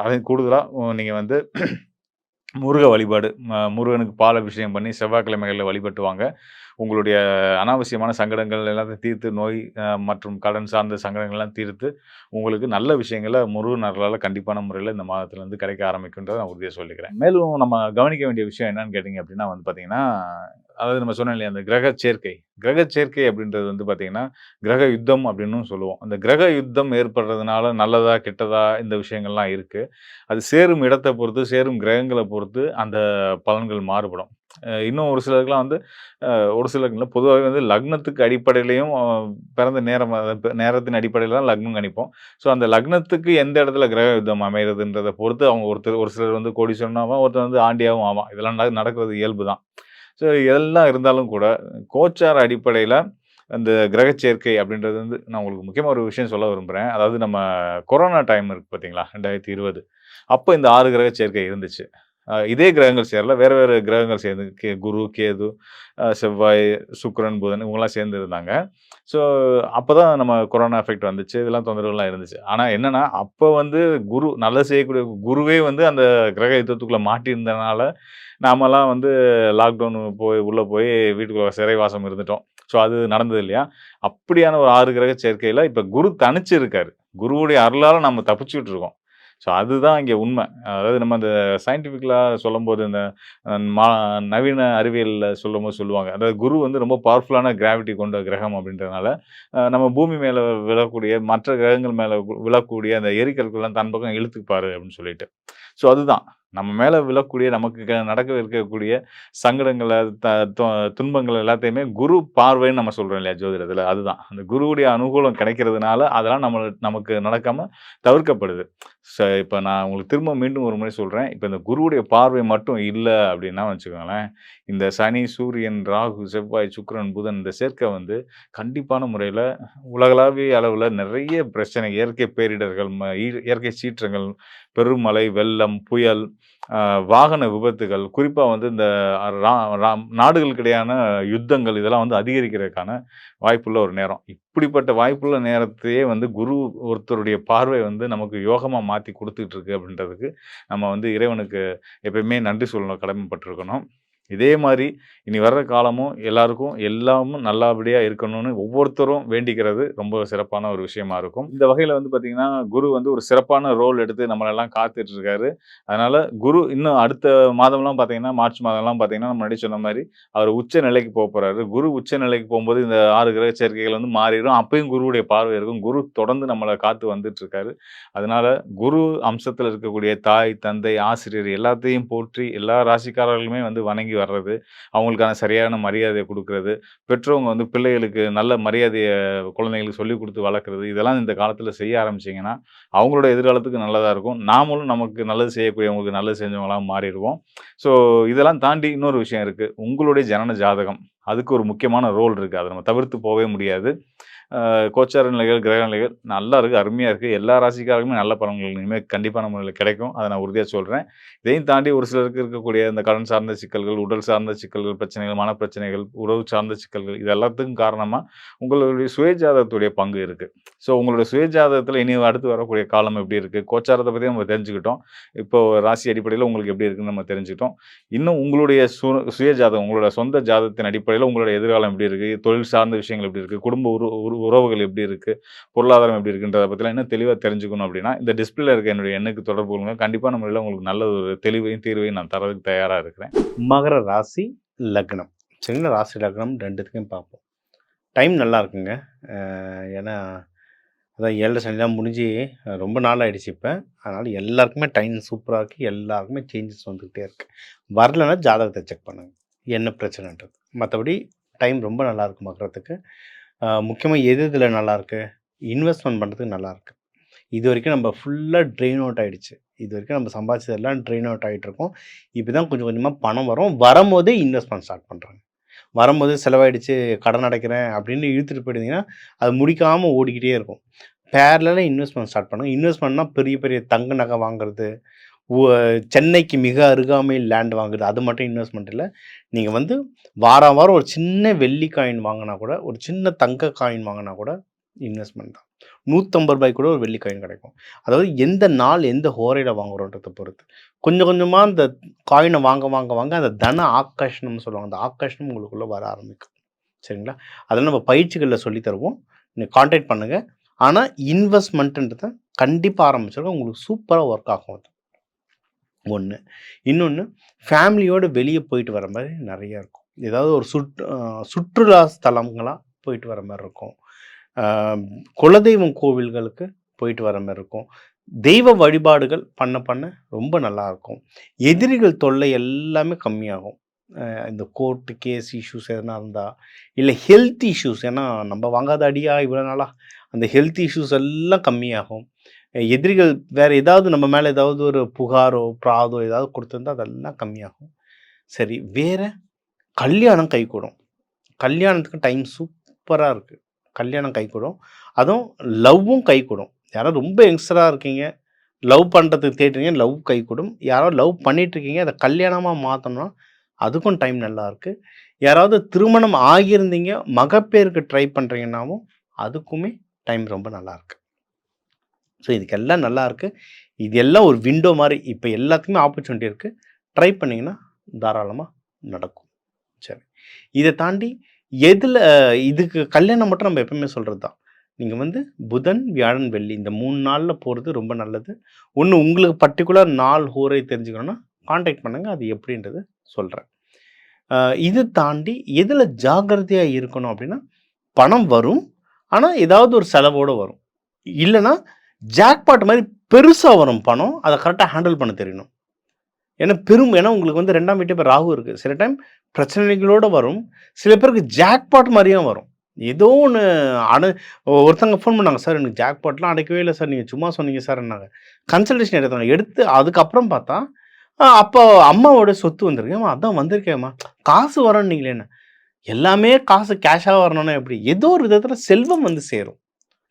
Speaker 1: அதன் கூடுதலா நீங்க வந்து முருக வழிபாடு. முருகனுக்கு பால் அபிஷேகம் பண்ணி செவ்வாய்க்கிழமைகள்ல வழிபட்டு வாங்க. உங்களுடைய அனாவசியமான சங்கடங்கள் எல்லாத்தையும் தீர்த்து நோய் மற்றும் கடன் சார்ந்த சங்கடங்கள்லாம் தீர்த்து, உங்களுக்கு நல்ல விஷயங்கள முருகன் அருளால கண்டிப்பான முறையில இந்த மாதத்துலருந்து கிடைக்க ஆரம்பிக்கும்ன்றத நான் உறுதியா சொல்லிக்கிறேன். மேலும் நம்ம கவனிக்க வேண்டிய விஷயம் என்னன்னு கேட்டீங்க அப்படின்னா வந்து பார்த்தீங்கன்னா, அதாவது நம்ம சொன்னோம் இல்லையா, அந்த கிரக சேர்க்கை. கிரக சேர்க்கை அப்படின்றது வந்து பார்த்தீங்கன்னா, கிரக யுத்தம் அப்படின்னும் சொல்லுவோம். அந்த கிரக யுத்தம் ஏற்படுறதுனால நல்லதா, கெட்டதா இந்த விஷயங்கள்லாம் இருக்கு. அது சேரும் இடத்த பொறுத்து, சேரும் கிரகங்கள பொறுத்து அந்த பலன்கள் மாறுபடும். இன்னும் ஒரு சிலருக்குலாம் வந்து ஒரு சிலருக்கு இல்ல, பொதுவாவே வந்து லக்னத்துக்கு அடிப்படையிலயும் பிறந்த நேரம் நேரத்தின் அடிப்படையில தான் லக்னம் கணிப்போம். ஸோ அந்த லக்னத்துக்கு எந்த இடத்துல கிரக யுத்தம் அமைறதுன்றத பொறுத்து அவங்க ஒரு சிலர் வந்து கோடீஸ்வரனும் ஆவான், ஒருத்தன் வந்து ஆண்டியாவும் ஆவான். இதெல்லாம் நடக்கிறது இயல்பு தான். ஸோ எல்லாம் இருந்தாலும் கூட, கோச்சார அடிப்படையில அந்த கிரக சேர்க்கை அப்படின்றது வந்து நான் உங்களுக்கு முக்கியமா ஒரு விஷயம் சொல்ல விரும்புறேன். அதாவது நம்ம கொரோனா டைம் இருக்கு பார்த்தீங்களா? 2020 அப்ப இந்த 6 கிரக சேர்க்கை இருந்துச்சு. இதே கிரகங்கள் சேரல. வேற வேற கிரகங்கள் சேர்ந்து குரு, கேது, செவ்வாய், சுக்கிரன், புதன் இவங்கலாம் சேர்ந்து இருந்தாங்க. ஸோ அப்பதான் நம்ம கொரோனா எஃபெக்ட் வந்துச்சு. இதெல்லாம் தொந்தரவுலாம் இருந்துச்சு. ஆனா என்னன்னா, அப்ப வந்து நல்லது செய்யக்கூடிய குருவே வந்து அந்த கிரக யுத்தத்துக்குள்ள மாட்டியிருந்தனால, நாமலாம் வந்து லாக்டவுன் உள்ள போய் வீட்டுக்குள்ள சிறைவாசம் இருந்துட்டோம். ஸோ அது நடந்தது இல்லையா? அப்படியான ஒரு 6 கிரக சேர்க்கையில இப்ப குரு தனிச்சு இருக்காரு. குருவுடைய அருளால நம்ம தப்பிச்சுட்டு இருக்கோம். ஸோ அதுதான் இங்க உண்ம. அதாவது நம்ம அந்த சயின்டிஃபிக்கலா சொல்லும்போது, இந்த அ மா நவீன அறிவியல்ல சொல்லும்போது சொல்லுவாங்க. அதாவது குரு வந்து ரொம்ப பவர்ஃபுல்லான கிராவிட்டி கொண்ட கிரகம் அப்படின்றதுனால, நம்ம பூமி மேல விழக்கூடிய மற்ற கிரகங்கள் மேல விழக்கூடிய அந்த எரிக்கற்கள்லாம் தன் பக்கம் இழுத்துப்பாரு அப்படின்னு சொல்லிட்டு. ஸோ அதுதான். நம்ம மேல விழக்கூடிய நமக்கு நடக்க இருக்கக்கூடிய சங்கடங்கள, த தொ துன்பங்கள் எல்லாத்தையுமே குரு பார்வைன்னு நம்ம சொல்றோம் இல்லையா ஜோதிடத்துல. அதுதான். அந்த குருவுடைய அனுகூலம் கிடைக்கிறதுனால, அதெல்லாம் நமக்கு நடக்காம தவிர்க்கப்படுது. இப்ப நான் உங்களுக்கு திரும்ப மீண்டும் ஒரு முறை சொல்றேன். இப்ப இந்த குருவுடைய பார்வை மட்டும் இல்ல அப்டின்னா வச்சுக்கோங்களேன், இந்த சனி, சூரியன், ராகு, செவ்வாய், சுக்கிரன், புதன் இந்த சேர்க்கை வந்து கண்டிப்பான முறையில உலகளாவிய அளவுல நெறைய பிரச்சனை, இயற்கை பேரிடர்கள், இயற்கை சீற்றங்கள், பெருமழை, வெள்ளம், புயல், அ வாகன விபத்துகள், குறிப்பா வந்து இந்த ரா ராம் நாடுகளுக்கிடையான யுத்தங்கள் இதெல்லாம் வந்து அதிகரிக்கிறதுக்கான வாய்ப்புள்ள ஒரு நேரம். இப்படிப்பட்ட வாய்ப்புள்ள நேரத்தையே வந்து குரு ஒருத்தருடைய பார்வை வந்து நமக்கு யோகமா மாத்தி குடுத்துட்டு இருக்கு அப்படின்றதுக்கு, நம்ம வந்து இறைவனுக்கு எப்பயுமே நன்றி சொல்லணும், கடமைப்பட்டுருக்கணும். இதே மாரி இனி வர்ற காலமும் எல்லாருக்கும் எல்லாமும் நல்லபடியா இருக்கணும்னு ஒவ்வொருத்தரும் வேண்டிக்கிறது ரொம்ப சிறப்பான ஒரு விஷயமா இருக்கும். இந்த வகையில வந்து பார்த்தீங்கன்னா, குரு வந்து ஒரு சிறப்பான ரோல் எடுத்து நம்மளெல்லாம் காத்துட்டு இருக்காரு. அதனால குரு இன்னும் அடுத்த மாதம்லாம் பார்த்தீங்கன்னா, மார்ச் மாதம்லாம் பார்த்தீங்கன்னா, நம்ம முன்னாடி சொன்ன மாரி அவர் உச்ச நிலைக்கு போப்போறாரு. குரு உச்ச நிலைக்கு போம்போது இந்த 6 கிரக சேர்க்கைகள் வந்து மாறிரும். அப்பயும் குருவுடைய பார்வை இருக்கும். குரு தொடர்ந்து நம்மள காத்து வந்துட்டு இருக்காரு. அதனால குரு அம்சத்துல இருக்கக்கூடிய தாய், தந்தை, ஆசிரியர் எல்லாத்தையும் போற்றி எல்லா ராசிக்காரர்களுமே வந்து வணங்கி வர்றது, அவங்களுக்கான சரியான மரியாதைய குடுக்குறது, பெற்றவங்க வந்து பிள்ளைகளுக்கு நல்ல மரியாதைய குழந்தைகளுக்கு சொல்லிக் குடுத்து வளர்க்குறது, இதெல்லாம் இந்த காலத்துல செய்ய ஆரம்பிச்சீங்கன்னா, அவங்களோட எதிர்காலத்துக்கு நல்லதா இருக்கும். நாமளும் நமக்கு நல்லது செய்யக்கூடியவங்களுக்கு நல்லது செஞ்சவங்களா மாறிருவோம். ஸோ இதெல்லாம் தாண்டி இன்னொரு விஷயம் இருக்கு. உங்களுடைய ஜனன ஜாதகம். அதுக்கு ஒரு முக்கியமான ரோல் இருக்கு. அத நம்ம தவிர்த்து போவே முடியாது. கோச்சார நிலைகள், கிரக நிலைகள் நல்லா இருக்கு. அருமையா இருக்கு. எல்லா ராசிக்காரருக்குமே நல்ல பலன்கள் இனிமே கண்டிப்பான முறையில கிடைக்கும். அத நான் உறுதியா சொல்றேன். இதையும் தாண்டி ஒரு சிலருக்கு இருக்கக்கூடிய இந்த கடன் சார்ந்த சிக்கல்கள், உடல் சார்ந்த சிக்கல்கள், பிரச்சனைகள், மனப்பிரச்சனைகள், உறவு சார்ந்த சிக்கல்கள் இது எல்லாத்துக்கும் காரணமா உங்களுடைய சுயஜாதகத்துடைய பங்கு இருக்கு. ஸோ உங்களுடைய சுயஜாதகத்துல இனி அடுத்து வரக்கூடிய காலம் எப்படி இருக்கு? கோச்சாரத்த பத்தி நம்ம தெரிஞ்சுக்கிட்டோம். இப்போ ராசி அடிப்படையில உங்களுக்கு எப்படி இருக்குன்னு நம்ம தெரிஞ்சுக்கிட்டோம். இன்னும் உங்களுடைய சுயஜாதகம், உங்களோட சொந்த ஜாதகத்தின் அடிப்படையில உங்களுடைய எதிர்காலம் எப்படி இருக்கு? தொழில் சார்ந்த விஷயங்கள் எப்படி இருக்கு? குடும்ப உறவுகள் எப்படி இருக்கு? பொருளாதாரம் எப்படி இருக்குன்றத பத்திலாம் இன்னும் தெளிவா தெரிஞ்சுக்கணும் அப்படின்னா, இந்த டிஸ்ப்ளேல இருக்க என்னுடைய எண்ணுக்கு தொடர்பு கொள்ளுங்க. கண்டிப்பான முறையில உங்களுக்கு நல்ல ஒரு தெளிவையும், தீர்வையும் நான் தர்றதுக்கு தயாரா இருக்கிறேன்.
Speaker 2: மகர ராசி, லக்னம். சரிங்களா? ராசி, லக்னம் 2த்துக்கும் பார்ப்போம். டைம் நல்லா இருக்குங்க. ஏன்னா, அதான் 7 சனிலாம் முடிஞ்சு ரொம்ப நாள் ஆயிடுச்சு இப்ப. அதனால எல்லாருக்குமே டைம் சூப்பரா இருக்கு. எல்லாருக்குமே சேஞ்சஸ் வந்துகிட்டே இருக்கு. வரலன்னா ஜாதகத்த செக் பண்ணுங்க. என்ன பிரச்சனைன்றது. மத்தபடி டைம் ரொம்ப நல்லா இருக்கு மகரத்துக்கு. முக்கியமா எது இதில நல்லாயிருக்கு? இன்வெஸ்ட்மெண்ட் பண்ணுறதுக்கு நல்லாயிருக்கு. இதுவரைக்கும் நம்ம ஃபுல்லா ட்ரெயின் அவுட் ஆயிடுச்சு. இதுவரைக்கும் நம்ம சம்பாதிச்சதெல்லாம் ட்ரெயின் அவுட் ஆயிட்டுருக்கும். இப்போ தான் கொஞ்சம் கொஞ்சமா பணம் வரும். வரும்போதே இன்வெஸ்ட்மெண்ட் ஸ்டார்ட் பண்றாங்க. வரும்போது செலவாயிடுச்சு, கடன் அடைக்கிறேன் அப்படின்னு இழுத்துட்டு போயிட்டீங்கன்னா, அது முடிக்காம ஓடிக்கிட்டே இருக்கும். பேரலலா இன்வெஸ்ட்மெண்ட் ஸ்டார்ட் பண்ணுங்க. இன்வெஸ்ட்மெண்ட்னா பெரிய பெரிய தங்க நகை வாங்குறது, ஒ சென்னைக்கு மிக அருகாமையில் லேண்ட் வாங்குறது, அது மட்டும் இன்வெஸ்ட்மெண்ட் இல்ல. நீங்க வந்து வாரம் வாரம் ஒரு சின்ன வெள்ளி காயின் வாங்குனா கூட, ஒரு சின்ன தங்க காயின் வாங்குனா கூட இன்வெஸ்ட்மெண்ட் தான். ரூ. 150 கூட ஒரு வெள்ளி காயின் கிடைக்கும். அதாவது எந்த நாள், எந்த ஹோரையில வாங்குறோன்றத பொறுத்து. கொஞ்சம் கொஞ்சமா அந்த காயின வாங்க வாங்க வாங்க அந்த தன ஆக்கர்ஷணம்னு சொல்லுவாங்க. அந்த ஆக்கர்ஷணம் உங்களுக்குள்ள வர ஆரம்பிக்கும். சரிங்களா? அதெல்லாம் நம்ம பயிற்சிகள்ல சொல்லி தருவோம். நீங்க கான்டாக்ட் பண்ணுங்க. ஆனா இன்வெஸ்ட்மெண்ட்ன்றத கண்டிப்பா ஆரம்பிச்சிருங்க. உங்களுக்கு சூப்பரா ஒர்க் ஆகும் அது. 1. இன்னொன்னு ஃபேமிலியோட வெளிய போயிட்டு வர மாரி நெறைய இருக்கும். ஏதாவது ஒரு சுற்றுலா ஸ்தலங்களா போயிட்டு வர மாரி இருக்கும். குலதெய்வம் கோவில்களுக்கு போயிட்டு வர மாரி இருக்கும். தெய்வ வழிபாடுகள் பண்ண பண்ண ரொம்ப நல்லாயிருக்கும். எதிரிகள் தொல்லை எல்லாமே கம்மியாகும். இந்த கோர்ட் கேஸ் இஷ்யூஸ் எதனா இருந்தா, இல்ல ஹெல்த் இஷ்யூஸ் ஏன்னா நம்ம வாங்காத அடியா இவ்வளோ நாளா, அந்த ஹெல்த் இஷ்யூஸ் எல்லாம் கம்மியாகும். எதிரிகள் வேற ஏதாவது நம்ம மேல ஏதாவது ஒரு புகாரோ, பிராதோ ஏதாவது குடுத்திருந்தா அதெல்லாம் கம்மியாகும். சரி, வேற கல்யாணம் கைகூடும். கல்யாணத்துக்கு டைம் சூப்பரா இருக்கு. கல்யாணம் கைகூடும். அதுவும் லவ்வும் கைகூடும். யாரோ ரொம்ப யங்ஸ்டரா இருக்கீங்க, லவ் பண்ணுறதுக்கு தேடுறீங்க, லவ் கைகூடும். யாரோ லவ் பண்ணிட்டுருக்கீங்க, அதை கல்யாணமா மாத்தணும்னா, அதுக்கும் டைம் நல்லாயிருக்கு. யாராவது திருமணம் ஆகியிருந்தீங்க, மகப்பேறுக்கு ட்ரை பண்ணுறீங்கன்னாவும், அதுக்குமே டைம் ரொம்ப நல்லாயிருக்கு. ஸோ இதுக்கெல்லாம் நல்லாயிருக்கு. இது எல்லாம் ஒரு விண்டோ மாரி. இப்போ எல்லாத்துக்குமே ஆப்பர்ச்சுனிட்டி இருக்கு. ட்ரை பண்ணீங்கன்னா, தாராளமா நடக்கும். சரி. இத தாண்டி எதுல இதுக்கு கல்யாணம் மட்டும் நம்ம எப்பவுமே சொல்றது தான். நீங்க வந்து புதன், வியாழன், வெள்ளி இந்த 3 நாள்ல போறது ரொம்ப நல்லது. ஒண்ணு உங்களுக்கு பர்ட்டிகுலர் நாள், ஹோரை தெரிஞ்சுக்கணும்னா கான்டாக்ட் பண்ணுங்க. அது எப்படின்றது சொல்றேன். இது தாண்டி எதுல ஜாக்கிரதையா இருக்கணும் அப்படின்னா, பணம் வரும். ஆனா, ஏதாவது ஒரு செலவோட வரும். இல்லன்னா, ஜாக்பாட் மாரி பெருசா வரும் பணம். அத கரெக்ட்டா ஹேண்டில் பண்ண தெரியணும். ஏன்னா உங்களுக்கு வந்து 2ஆம் வீட்டு இப்ப ராகு இருக்கு. சில டைம் பிரச்சனைகளோட வரும். சில பேருக்கு ஜாக்பாட் மாரியும் வரும். ஏதோ ஒண்ணு அட ஒருத்தவங்க ஃபோன் பண்ணாங்க, "சார் எனக்கு ஜாக்பாட்லாம் அடைக்கவே இல்ல சார். நீங்க சும்மா சொன்னீங்க சார்ன்னாங்க." கன்சல்டேஷன் எடுத்தாங்க. எடுத்து அதுக்கப்புறம் பார்த்தா, அப்போ அம்மாவோட சொத்து வந்திருக்கு. "ஏம்மா அதான் வந்திருக்கேம்மா. காசு வரும்னீங்களேன்னு." எல்லாமே காசு கேஷா வரணும்னா எப்படி? ஏதோ ஒரு விதத்துல செல்வம் வந்து சேரும்.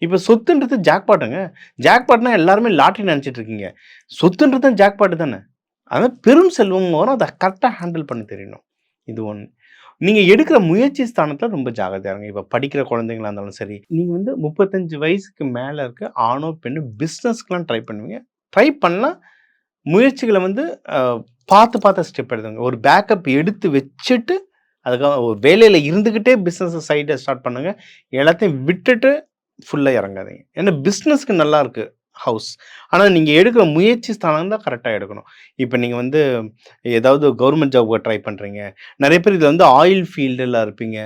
Speaker 2: இப்ப சொத்துன்றது ஜாக்பாட்டுங்க. ஜாக்பாட்னா எல்லாருமே லாட்டரி நெனச்சுட்டு இருக்கீங்க. சொத்துன்றது ஜாக்பாட் தானே. அதான் பெரும் செல்வம் வரும். அத கரெக்ட்டா ஹேண்டில் பண்ண தெரியணும். இது ஒண்ணு. நீங்க எடுக்கிற முயற்சி ஸ்தானத்துல ரொம்ப ஜாக்கிரதையா இருங்க. இப்ப படிக்கிற குழந்தைங்களா இருந்தாலும் சரி, நீங்க வந்து 35 வயசுக்கு மேல இருக்க ஆணோ, பெண்ணோ பிசினஸ்க்குலாம் ட்ரை பண்ணுவீங்க. ட்ரை பண்ணலாம். முயற்சிகள வந்து அ பார்த்து, பார்த்து ஸ்டெப் எடுங்க. ஒரு பேக்கப் எடுத்து வச்சுட்டு, அதுக்காக ஒரு வேலையில இருந்துகிட்டே பிசினஸ் சைட ஸ்டார்ட் பண்ணுங்க. எல்லாத்தையும் விட்டுட்டு ஃபுல்லா இறங்காதீங்க. ஏன்னா பிசினஸ்க்கு நல்லா இருக்கு ஹவுஸ். ஆனா நீங்க எடுக்கிற முயற்சி ஸ்தானம் தான் கரெக்ட்டா எடுக்கணும். இப்ப நீங்க வந்து ஏதாவது கவர்மெண்ட் ஜாப்க்கு ட்ரை பண்றீங்க. நெறைய பேர் இதுல வந்து ஆயில் ஃபீல்டுல இருப்பீங்க.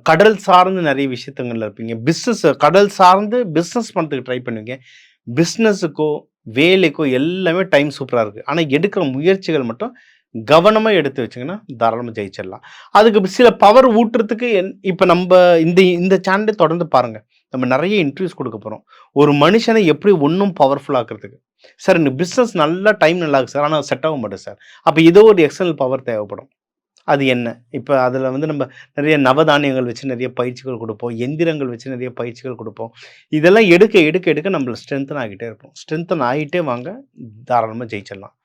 Speaker 2: கடல் சார்ந்து நெறைய விஷயத்துங்கள்ல இருப்பீங்க. கடல் சார்ந்து பிசினஸ் பண்றதுக்கு ட்ரை பண்ணுவீங்க. பிசினஸுக்கோ, வேலைக்கோ எல்லாமே டைம் சூப்பரா இருக்கு. ஆனா எடுக்கிற முயற்சிகள் மட்டும் கவனமா எடுத்து வச்சீங்கன்னா, தாராளமா ஜெயிச்சிடலாம். அதுக்கு சில பவர் ஊட்டுறதுக்கு இப்ப நம்ப இந்த இந்த சேனலே தொடர்ந்து பாருங்க. நம்ம நெறைய இன்டர்வியூஸ் குடுக்க போறோம். ஒரு மனுஷனை எப்படி இன்னும் பவர்ஃபுல் ஆக்குறதுக்கு. சார் எனக்கு பிசினஸ் நல்லா டைம் நல்லா இருக்கு சார். ஆனா செட் ஆக மாட்டேங்குது சார். அப்ப ஏதோ ஒரு எக்ஸ்டர்னல் பவர் தேவைப்படும். அது என்ன? இப்ப அதுல வந்து நம்ம நெறைய நவதானியங்கள் வச்சு நெறைய பயிற்சிகள் குடுப்போம். எந்திரங்கள் வச்சு நெறைய பயிற்சிகள் குடுப்போம். இதெல்லாம் எடுக்க, எடுக்க, எடுக்க நம்மள ஸ்ட்ரெங்தன் ஆகிட்டே இருப்போம். ஸ்ட்ரெங்தன் ஆயிட்டே வாங்க, தாராளமா ஜெயிச்சிடலாம்.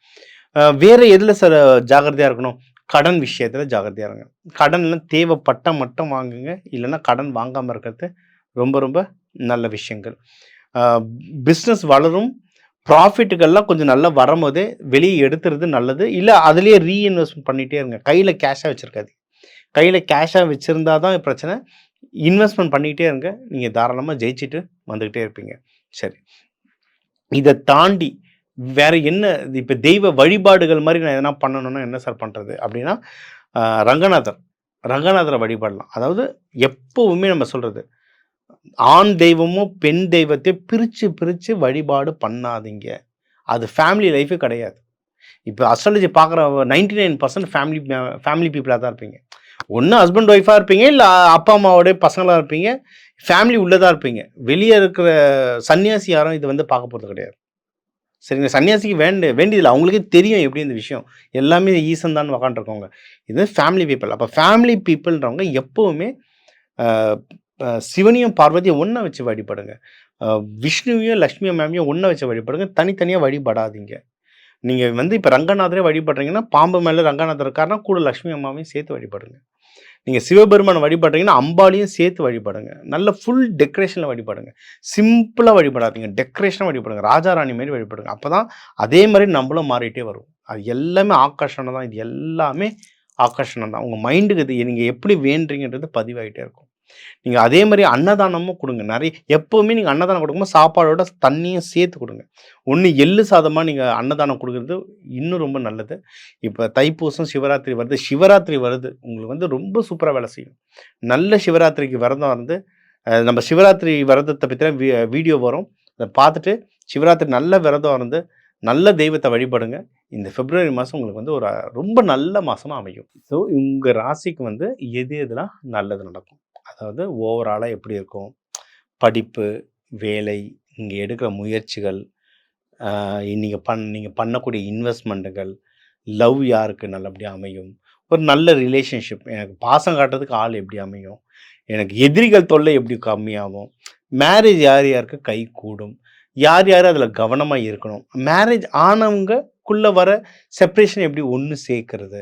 Speaker 2: வேற எதுல சார் ஜாக்கிரதையா இருக்கணும்? கடன் விஷயத்துல ஜாக்கிரதையா இருங்க. கடன்லாம் தேவைப்பட்டா மட்டும் வாங்குங்க. இல்லன்னா கடன் வாங்காம இருக்கிறது ரொம்ப, ரொம்ப நல்ல விஷயங்கள். அ பிசினஸ் வளரும். ப்ராஃபிட்டுகள்லாம் கொஞ்சம் நல்லா வரும்போதே வெளிய எடுத்துறது நல்லது. இல்ல அதிலேயே ரீஇன்வெஸ்ட்மென்ட் பண்ணிட்டே இருங்க. கையில கேஷா வச்சிருக்காதீங்க. கையில கேஷா வச்சிருந்தா தான் பிரச்சனை. இன்வெஸ்ட்மென்ட் பண்ணிட்டே இருங்க. நீங்க தாராளமா ஜெயிச்சுட்டு வந்துகிட்டே இருப்பீங்க. சரி. இத தாண்டி வேற என்ன இப்ப தெய்வ வழிபாடுகள் மாரி நான் எதனா பண்ணணும்னா என்ன சார் பண்றது? அப்டின்னா, அ ரங்கநாதர். ரங்கநாதர வழிபடலாம். அதாவது எப்பவுமே நம்ம சொல்றது, ஆண் தெய்வமும், பெண் தெய்வத்தையும் பிரிச்சு, பிரிச்சு வழிபாடு பண்ணாதீங்க. அது ஃபேமிலி லைஃபே கிடையாது. இப்ப அஸ்ட்ராலஜி பார்க்குற 99% ஃபேமிலி பீப்பிளா தான் இருப்பீங்க. ஒண்ணு ஹஸ்பண்ட் ஒய்ஃபா இருப்பீங்க. இல்ல அப்பா, அம்மாவோட பசங்களா இருப்பீங்க. ஃபேமிலி உள்ள தான் இருப்பீங்க. வெளிய இருக்கிற சன்னியாசி யாரும் இத வந்து பார்க்க போறது கிடையாது. சரிங்களா? சன்னியாசிக்கு வேண்டியதில்ல. அவங்களுக்கே தெரியும் எப்படி இந்த விஷயம். எல்லாமே ஈசன் தான் உட்காந்துருக்கவங்க. இது ஃபேமிலி பீப்பிள். அப்ப ஃபேமிலி பீப்பிள்ன்றவங்க எப்பவுமே அ சிவனையும், பார்வதியும் ஒண்ணா வச்சு வழிபடுங்க. அ விஷ்ணுவையும், லட்சுமி அம்மாவையும் ஒண்ணா வச்சு வழிபடுங்க. தனித்தனியா வழிபடாதீங்க. நீங்க வந்து இப்ப ரங்கநாதரே வழிபடுறீங்கன்னா, பாம்பு மேல ரங்கநாதர் இருக்காருன்னா, கூட லட்சுமி அம்மாவையும் சேர்த்து வழிபடுங்க. நீங்க சிவபெருமான வழிபடுறீங்கன்னா, அம்பாளையும் சேர்த்து வழிபடுங்க. நல்ல ஃபுல் டெக்கரேஷன்ல வழிபடுங்க. சிம்பிளா வழிபடாதீங்க. டெக்கரேஷனா வழிபடுங்க. ராஜா, ராணி மாரி வழிபடுங்க. அப்பதான் அதே மாரி நம்மளும் மாறிட்டே வருவோம். அது எல்லாமே ஆகர்ஷணம் தான். இது எல்லாமே ஆகர்ஷணம் தான். உங்க மைண்டுக்கு இது நீங்க எப்படி வேண்டுறீங்கன்றது பதிவாயிட்டே இருக்கும். நீங்க அதே மாரி அன்னதானமும் குடுங்க. எப்பவுமே நீங்க அன்னதானம் குடுக்கும்போது சாப்பாடோட தண்ணியும் சேர்த்து குடுங்க. ஒண்ணு எள்ளு சாதமா நீங்க அன்னதானம் குடுக்குறது இன்னும் ரொம்ப நல்லது. இப்ப தைப்பூசம், சிவராத்திரி வருது. சிவராத்திரி வருது. உங்களுக்கு வந்து ரொம்ப சூப்பரா வேலை செய்யும். நல்ல சிவராத்திரிக்கு விரதம் இருந்து, நம்ம சிவராத்திரி விரதத்த பத்தின வீடியோ வரும். அத பார்த்துட்டு சிவராத்திரி நல்ல விரதம் இருந்து, நல்ல தெய்வத்த வழிபடுங்க. இந்த பிப்ரவரி மாசம் உங்களுக்கு வந்து ஒரு ரொம்ப நல்ல மாசமா அமையும். ஸோ உங்க ராசிக்கு வந்து எது எதுலாம் நல்லது நடக்கும். அதாவது ஓவராலா எப்படி இருக்கும்? படிப்பு, வேலை, நீங்க எடுக்கிற முயற்சிகள், நீங்க பண்ணக்கூடிய இன்வெஸ்ட்மென்ட்டுகள், லவ் யாருக்கு நல்லபடியா அமையும்? ஒரு நல்ல ரிலேஷன்ஷிப் எனக்கு பாசம் காட்டுறதுக்கு ஆள் எப்படி அமையும்? எனக்கு எதிரிகள் தொல்லை எப்படி கம்மியாகும்? மேரேஜ் யார் யாருக்கு கைகூடும்? யார் யார் அதில கவனமா இருக்கணும்? மேரேஜ் ஆனவங்கக்குள்ள வர செப்பரேஷன் எப்படி ஒண்ணு சேர்க்கிறது?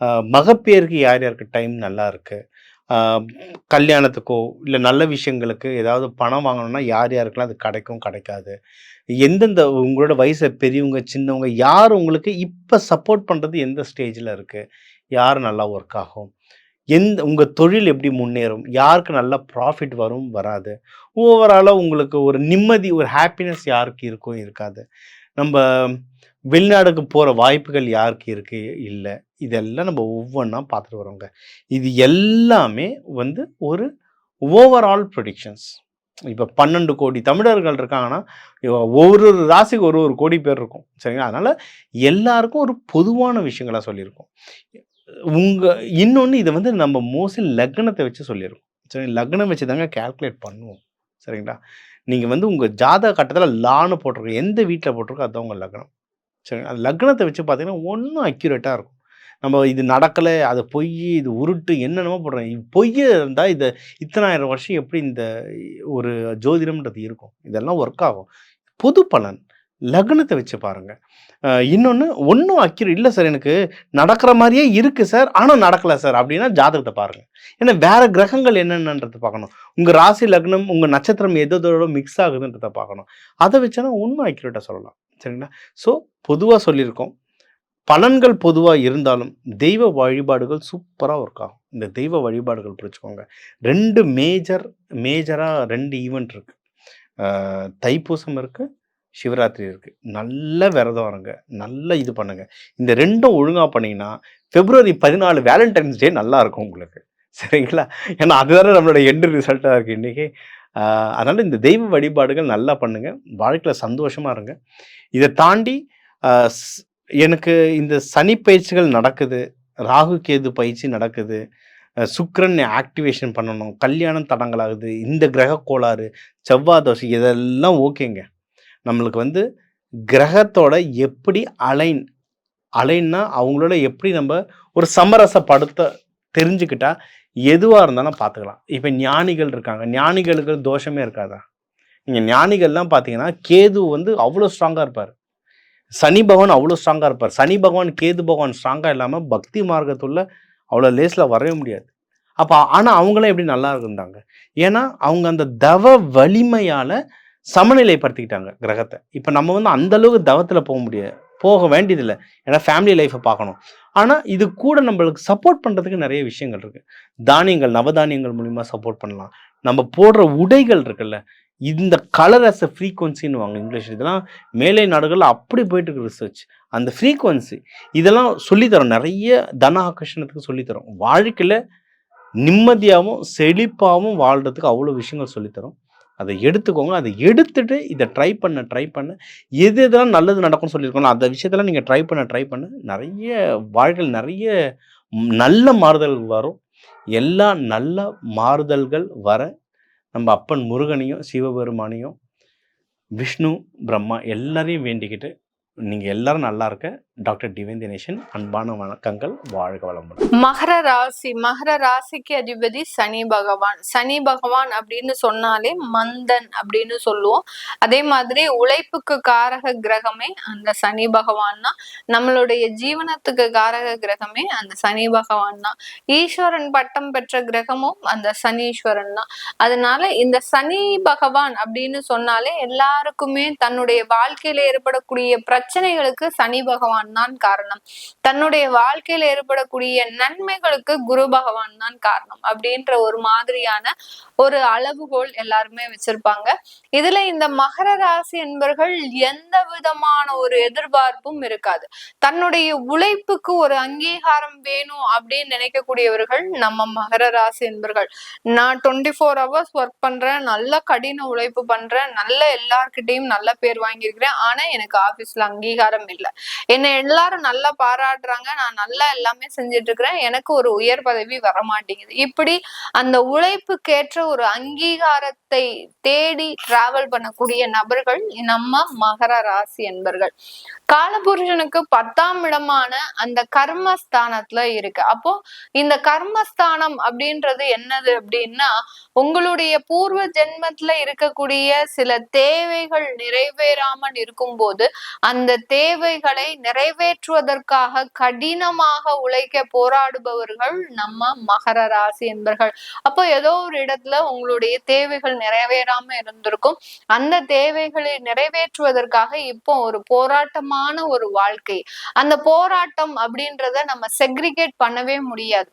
Speaker 2: அ மகப்பேறுக்கு யார் யாருக்கு டைம் நல்லா இருக்கு? ஆ கல்யாணத்துக்கோ, இல்ல நல்ல விஷயங்களுக்கு ஏதாவது பணம் வாங்கணும்னா யார் யாருக்கெல்லாம் அது கிடைக்கும், கிடைக்காது. எந்தெந்த உங்களோட வயசுல பெரியவங்க, சின்னவங்க யார் உங்களுக்கு இப்ப சப்போர்ட் பண்றது எந்த ஸ்டேஜ்ல இருக்கு? யார் நல்லா ஒர்க் ஆகும்? உங்க தொழில் எப்படி முன்னேறும்? யாருக்கு நல்லா ப்ராஃபிட் வரும், வராது? ஓவராலா உங்களுக்கு ஒரு நிம்மதி, ஒரு ஹேப்பினஸ் யாருக்கு இருக்கும், இருக்காது? நம்ப வெளிநாடுக்கு போற வாய்ப்புகள் யாருக்கு இருக்கு, இல்ல? இதெல்லாம் நம்ம ஒவ்வொன்னா பார்த்துட்டு வரோங்க. இது எல்லாமே வந்து ஒரு ஓவரால் ப்ரெடிக்ஷன்ஸ். இப்போ 12 கோடி தமிழர்கள் இருக்காங்கன்னா, ஒவ்வொரு ராசிக்கு ஒரு ஒரு கோடி பேர் இருக்கும். சரிங்களா? அதனால எல்லாருக்கும் ஒரு பொதுவான விஷயங்களா சொல்லியிருக்கோம். உங்க இன்னொன்னு இத வந்து நம்ம மோஸ்ட்லி லக்னத்த வச்சு சொல்லியிருக்கோம். சரி, லக்னம் வச்சு தாங்க கால்குலேட் பண்ணுவோம். சரிங்களா? நீங்க வந்து உங்க ஜாதக கட்டத்துல லான்னு போட்டிருக்கும். எந்த வீட்ல போட்டிருக்கோ அதுதான் உங்க லக்னம். சரிங்களா? அது லக்னத்த வச்சு பார்த்தீங்கன்னா, ஒண்ணும் அக்யூரேட்டா இருக்கும். நம்ம இது நடக்கல, அது பொய்யி, இது உருட்டு என்னென்னமோ போடுறோம். பொய்யே இருந்தா இத்தனாயிரம் வருஷம் எப்படி இந்த ஒரு ஜோதிடம்ன்றது இருக்கும்? இதெல்லாம் ஒர்க் ஆகும். பொது பலன். லக்னத்த வச்சு பாருங்க. இன்னொன்னு ஒண்ணும் இல்ல சார் எனக்கு நடக்கிற மாரியே இருக்கு சார். ஆனா நடக்கல சார் அப்டின்னா ஜாதகத்த பாருங்க. ஏன்னா வேற கிரகங்கள் என்னென்னன்றத பார்க்கணும். உங்க ராசி, லக்னம், உங்க நட்சத்திரம் எதோட மிக்ஸ் ஆகுதுன்றத பார்க்கணும். அத வச்சனா இன்னும் அக்யூரேட்டா சொல்லலாம். சரிங்களா? ஸோ பொதுவா சொல்லியிருக்கோம். பலன்கள் பொதுவா இருந்தாலும், தெய்வ வழிபாடுகள் சூப்பரா ஒர்க் ஆகும். இந்த தெய்வ வழிபாடுகள் புரிஞ்சுக்கோங்க. 2 மேஜரா 2 ஈவென்ட் இருக்கு. தைப்பூசம் இருக்கு, சிவராத்திரி இருக்கு. நல்ல விரதம் இருங்க. நல்ல இது பண்ணுங்க. இந்த 2ம் ஒழுங்கா பண்ணீங்கன்னா, பிப்ரவரி 14 வேலண்டைன்ஸ் டே நல்லா இருக்கும் உங்களுக்கு. சரிங்களா? ஏன்னா அதுதானே நம்மளோட எண்ட் ரிசல்ட்டா இருக்கு இன்னைக்கு. அ அதனால இந்த தெய்வ வழிபாடுகள் நல்லா பண்ணுங்க. வாழ்க்கையில சந்தோஷமா இருங்க. இத தாண்டி அ ஸ் எனக்கு இந்த சனி பயிற்சிகள் நடக்குது. ராகு, கேது பயிற்சி நடக்குது. சுக்கிரன் ஆக்டிவேஷன் பண்ணணும். கல்யாணம் தடங்கலாகுது. இந்த கிரக கோளாறு, செவ்வாய் தோஷம் இதெல்லாம் ஓகேங்க. நம்மளுக்கு வந்து கிரகத்தோட எப்படி அலைன்னா அவங்களோட எப்படி நம்ம ஒரு சமரசப்படுத்த தெரிஞ்சுக்கிட்டா, எதுவா இருந்தாலும் பார்த்துக்கலாம். இப்ப ஞானிகள் இருக்காங்க. ஞானிகளுக்கு தோஷமே இருக்காதா? நீங்க ஞானிகள்லாம் பார்த்தீங்கன்னா, கேது வந்து அவ்வளோ ஸ்ட்ராங்கா இருப்பாரு. சனி பகவான் அவ்வளோ ஸ்ட்ராங்கா இருப்பார். சனி பகவான், கேது பகவான் ஸ்ட்ராங்கா இல்லாம பக்தி மார்க்கத்துள்ள அவ்வளோ லேஸ்ல வரவே முடியாது. ஆனா அவங்கலாம் எப்படி நல்லா இருந்தாங்க? ஏன்னா, அவங்க அந்த தவ வலிமையால சமநிலைப்படுத்திக்கிட்டாங்க கிரகத்த. இப்ப நம்ம வந்து அந்த அளவுக்கு தவத்துல போக வேண்டியதில்ல. ஏன்னா ஃபேமிலி லைஃப்ப பார்க்கணும். ஆனா, இது கூட நம்மளுக்கு சப்போர்ட் பண்றதுக்கு நெறைய விஷயங்கள் இருக்கு. தானியங்கள், நவதானியங்கள் மூலியமா சப்போர்ட் பண்ணலாம். நம்ம போடுற உடைகள் இருக்குல்ல, இந்த கலர் ஆஸ் எ ஃப்ரீக்வன்சின்னுவாங்க இங்கிலீஷ். இதெல்லாம் மேலை நாடுகள்ல அப்படி போயிட்டு இருக்கு ரிசர்ச். அந்த ஃப்ரீக்வன்சி இதெல்லாம் சொல்லி தரோம். நெறைய தன ஆகர்ஷணத்துக்கு சொல்லி தரோம். வாழ்க்கையில நிம்மதியாவும், செழிப்பாவும் வாழ்றதுக்கு அவ்வளோ விஷயங்கள் சொல்லி தரோம். அத எடுத்துக்கோங்க. அத எடுத்துட்டு இத ட்ரை பண்ண எதெல்லாம் நல்லது நடக்கும்னு சொல்லியிருக்கோம்ல, அந்த விஷயத்தெல்லாம் நீங்க ட்ரை பண்ண நெறைய வாழ்க்கையில நெறைய நல்ல மாறுதல்கள் வரும். எல்லா நல்ல மாறுதல்கள் வர நம்ம அப்பன் முருகனையும், சிவபெருமானையும், விஷ்ணு, பிரம்மா எல்லாரையும் வேண்டிக்கிட்டு, நீங்க எல்லாரும் நல்லா இருக்க. டாக்டர் டிவைன் தினேஷன் அன்பான வணக்கங்கள். வாழ்க வளமுடன்.
Speaker 3: மகர ராசிக்கு அதிபதி சனி பகவான். சனி பகவான் அப்படின்னு சொன்னாலே மந்தன் அப்படின்னு சொல்லுவோம். அதே மாதிரி உழைப்புக்கு காரக கிரகமே அந்த சனி பகவான் தான். நம்மளுடைய ஜீவனத்துக்கு காரக கிரகமே அந்த சனி பகவான் தான். ஈஸ்வரன் பட்டம் பெற்ற கிரகமும் அந்த சனீஸ்வரன் தான். அதனால இந்த சனி பகவான் அப்படின்னு சொன்னாலே எல்லாருக்குமே தன்னுடைய வாழ்க்கையில ஏற்படக்கூடிய பிரச்சனைகளுக்கு சனி பகவான் தான் காரணம். தன்னுடைய வாழ்க்கையில ஏற்படக்கூடிய நன்மைகளுக்கு குரு பகவான் தான் காரணம் அப்படின்ற ஒரு மாதிரியான ஒரு அளவுகோல் எல்லாருமே வச்சிருப்பாங்க. இதுல இந்த மகர ராசி என்பவர்கள் எந்த விதமான ஒரு எதிர்பார்ப்பும் இருக்காது. தன்னுடைய உழைப்புக்கு ஒரு அங்கீகாரம் வேணும் அப்படின்னு நினைக்கக்கூடியவர்கள் நம்ம மகர ராசி என்பவர்கள். நான் 24 hours ஒர்க் பண்றேன், நல்ல கடின உழைப்பு பண்றேன், நல்ல எல்லார்கிட்டையும் நல்ல பேர் வாங்கியிருக்கிறேன். ஆனா எனக்கு ஆபீஸ்ல அங்கீகாரம் இல்லை. என்னை எல்லாரும் நல்லா பாராட்டுறாங்க, நான் நல்லா எல்லாமே செஞ்சுட்டு இருக்கிறேன், எனக்கு ஒரு உயர் பதவி வரமாட்டேங்குது. இப்படி அந்த உழைப்புக்கேற்ற ஒரு அங்கீகாரத்தை தேடி டிராவல் பண்ணக்கூடிய நபர்கள் நம்ம மகர ராசி என்பர்கள். காலபுருஷனுக்கு 10ஆம் இடமான அந்த கர்மஸ்தானத்துல இருக்கு. அப்போ இந்த கர்மஸ்தானம் அப்படின்றது என்னது அப்படின்னா, உங்களுடைய பூர்வ ஜென்மத்துல இருக்கக்கூடிய சில தேவைகள் நிறைவேறாமல் இருக்கும்போது அந்த தேவைகளை நிறைவேற்றுவதற்காக கடினமாக உழைக்க போராடுபவர்கள் நம்ம மகர ராசி என்பர்கள். அப்போ ஏதோ ஒரு இடத்துல உங்களுடைய தேவைகள் நிறைவேறாம இருந்திருக்கும். அந்த தேவைகளை நிறைவேற்றுவதற்காக இப்போ ஒரு போராட்டமான ஒரு வாழ்க்கை. அந்த போராட்டம் அப்படின்றத நம்ம செக்ரிகேட் பண்ணவே முடியாது.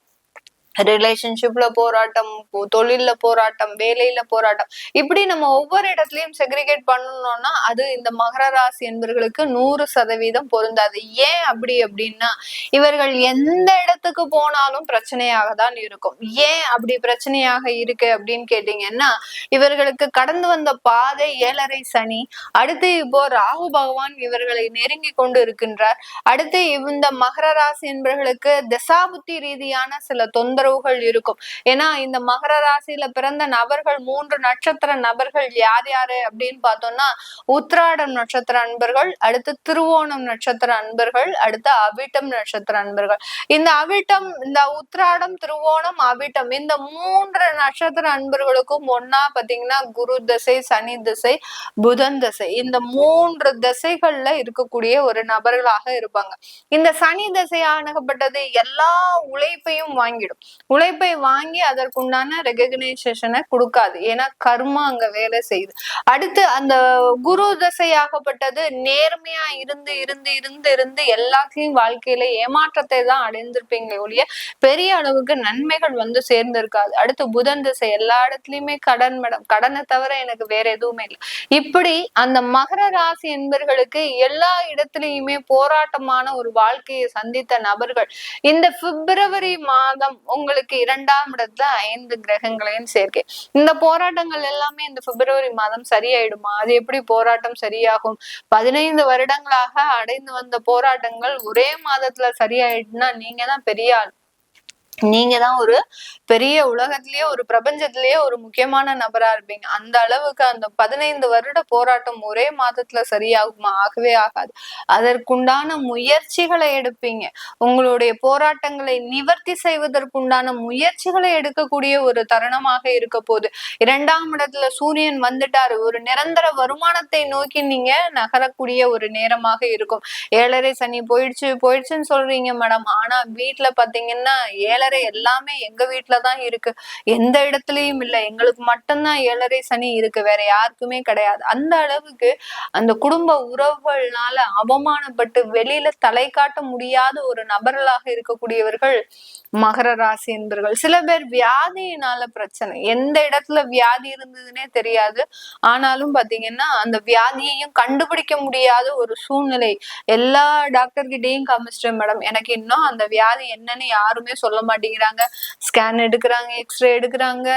Speaker 3: ரிலேஷன்ஷிப்ல போராட்டம், தொழில்ல போராட்டம், வேலையில போராட்டம், இப்படி நம்ம ஒவ்வொரு இடத்துலயும் செக்ரிகேட் பண்ணணும்னா அது இந்த மகர ராசி என்பவர்களுக்கு 100% பொருந்தாது. ஏன் அப்படின்னா இவர்கள் எந்த இடத்துக்கு போனாலும் பிரச்சனையாக தான் இருக்கும். ஏன் அப்படி பிரச்சனையாக இருக்கு அப்படின்னு கேட்டீங்கன்னா, இவர்களுக்கு கடந்து வந்த பாதை 7.5 சனி, அடுத்து இப்போ ராகு பகவான் இவர்களை நெருங்கி கொண்டு இருக்கின்றார். அடுத்து இந்த மகர ராசி என்பவர்களுக்கு தசாபுத்தி ரீதியான சில தொந்தரவுகள் இருக்கும். ஏன்னா இந்த மகர ராசியில பிறந்த நபர்கள் 3 நட்சத்திர நபர்கள் யார் யாரு அப்படின்னு பார்த்தோம்னா, உத்திராடம் நட்சத்திர அன்பர்கள், அடுத்து திருவோணம் நட்சத்திர அன்பர்கள், அடுத்து அவிட்டம் நட்சத்திர அன்பர்கள். இந்த அவிட்டம், இந்த உத்திராடம், திருவோணம், அவிட்டம், இந்த 3 நட்சத்திர அன்பர்களுக்கும் ஒன்னா பாத்தீங்கன்னா குரு தசை, சனி தசை, புதன் தசை, இந்த 3 திசைகள்ல இருக்கக்கூடிய ஒரு நபர்களாக இருப்பாங்க. இந்த சனி தசையானப்பட்டது எல்லா உழைப்பையும் வாங்கிடும். உழைப்பை வாங்கி அதற்குண்டான ரெகக்னைசேஷனை கொடுக்காது. ஏன்னா கர்மா அங்க வேலை செய்யுது. அடுத்து அந்த குரு தசையாகப்பட்டது நேர்மையா இருந்து இருந்து இருந்து இருந்து எல்லாத்தையும் வாழ்க்கையில ஏமாற்றத்தை தான் அடைந்திருப்பீங்களே ஒழிய பெரிய அளவுக்கு நன்மைகள் வந்து சேர்ந்திருக்காது. அடுத்து புதன் திசை, எல்லா இடத்துலயுமே கடன் மேடம், கடனை தவிர எனக்கு வேற எதுவுமே இல்லை. இப்படி அந்த மகர ராசி என்பர்களுக்கு எல்லா இடத்துலயுமே போராட்டமான ஒரு வாழ்க்கையை சந்தித்த நபர்கள் இந்த பிப்ரவரி மாதம் உங்களுக்கு 2ஆம் இடத்துல 5 கிரகங்களையும் சேர்க்கை. இந்த போராட்டங்கள் எல்லாமே இந்த பிப்ரவரி மாதம் சரியாயிடுமா? அது எப்படி போராட்டம் சரியாகும்? 15 வருடங்களாக அடைந்து வந்த போராட்டங்கள் ஒரே மாதத்துல சரியாயிடுனா நீங்க தான் பெரிய ஆள். நீங்க தான் ஒரு பெரிய உலகத்திலேயே, ஒரு பிரபஞ்சத்திலேயே ஒரு முக்கியமான நபரா இருப்பீங்க. அந்த அளவுக்கு அந்த 15 வருட போராட்டம் ஒரே மாதத்துல சரியாகுமா? ஆகவே ஆகாது. அதற்குண்டான முயற்சிகளை எடுப்பீங்க. உங்களுடைய போராட்டங்களை நிவர்த்தி செய்வதற்குண்டான முயற்சிகளை எடுக்கக்கூடிய ஒரு தருணமாக இருக்க போகுது. 2ஆம் இடத்துல சூரியன் வந்துட்டாரு. ஒரு நிரந்தர வருமானத்தை நோக்கி நீங்க நகரக்கூடிய ஒரு நேரமாக இருக்கும். 7.5 சனி போயிடுச்சுன்னு சொல்றீங்க மேடம். ஆனா வீட்டுல பாத்தீங்கன்னா 7.5 எல்லாமே எங்க வீட்டுலதான் இருக்கு. எந்த இடத்துலயும் இல்ல. எங்களுக்கு மட்டும்தான் 7.5 சனி இருக்கு. வேற யாருக்குமே கிடையாது. அந்த அளவுக்கு அந்த குடும்ப உறவுகள்னால அவமானப்பட்டு வெளியில தலை காட்ட முடியாத ஒரு நபர்களாக இருக்கக்கூடியவர்கள் மகர ராசி என்பர்கள். சில பேர் வியாதியினால பிரச்சனை. எந்த இடத்துல வியாதி இருந்ததுன்னே தெரியாது. ஆனாலும் பாத்தீங்கன்னா அந்த வியாதியையும் கண்டுபிடிக்க முடியாத ஒரு சூழ்நிலை. எல்லா டாக்டர் கிட்டையும் காமிச்சிட்டேன் மேடம், எனக்கு இன்னும் அந்த வியாதி என்னன்னு யாருமே சொல்ல மாட்டேங்கிறாங்க. ஸ்கேன் எடுக்கிறாங்க, எக்ஸ்ரே எடுக்கிறாங்க,